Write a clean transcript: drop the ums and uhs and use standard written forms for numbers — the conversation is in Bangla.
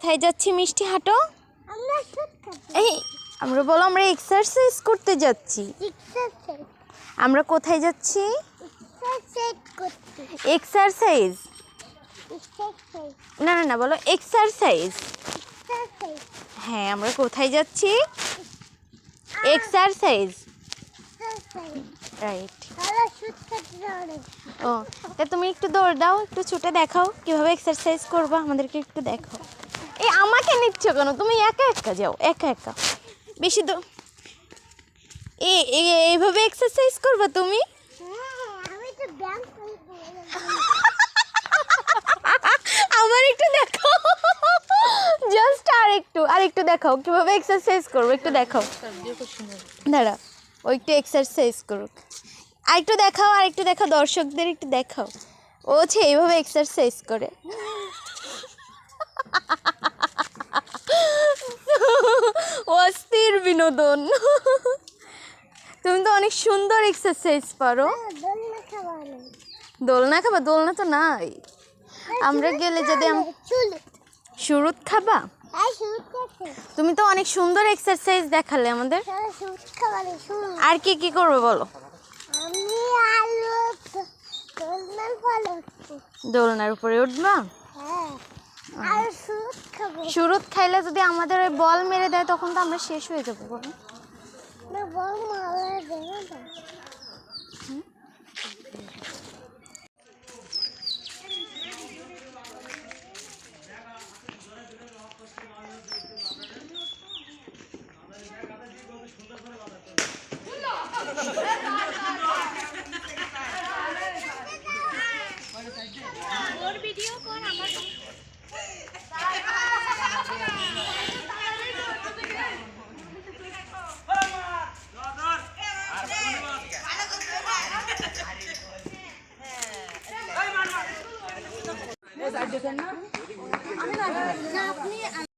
কোথায় যাচ্ছি মিষ্টি হাঁটো? এই আমরা বলো আমরা এক্সারসাইজ করতে যাচ্ছি। আমরা কোথায় যাচ্ছি? এক্সারসাইজ না না না বলো এক্সারসাইজ। হ্যাঁ আমরা কোথায় যাচ্ছি? Exercise right. ও তা তুমি একটু দৌড় দাও, একটু ছুটে দেখাও কিভাবে এক্সারসাইজ করবা, আমাদেরকে একটু দেখাও। এই আমাকে নিচ্ছ কেন? তুমি একা একা যাও, একা একা বেশি তো এইভাবে এক্সারসাইজ করবা তুমি? আমার একটু দেখাও, জাস্ট আরেকটু দেখাও কিভাবে এক্সারসাইজ করবো, একটু দেখাও। দাঁড়া ও একটু এক্সারসাইজ করুক, আরেকটু দেখাও দর্শকদের একটু দেখাও ও হচ্ছে এইভাবে এক্সারসাইজ করে। অস্থির বিনোদন। তুমি তো অনেক সুন্দর এক্সারসাইজ পারো। দোলনা খাবা? দোলনা তো নাই। আমরা গেলে যদি শুরুত খাবা? তুমি তো অনেক সুন্দর এক্সারসাইজ দেখালে আমাদের। আর কি কি করবে বলো? দোলনার উপরে উঠবা? শুরুত খাইলে যদি আমাদের ওই বল মেরে দেয় তখন তো আমরা শেষ হয়ে যাবো। বলো ভিডিও কর আমার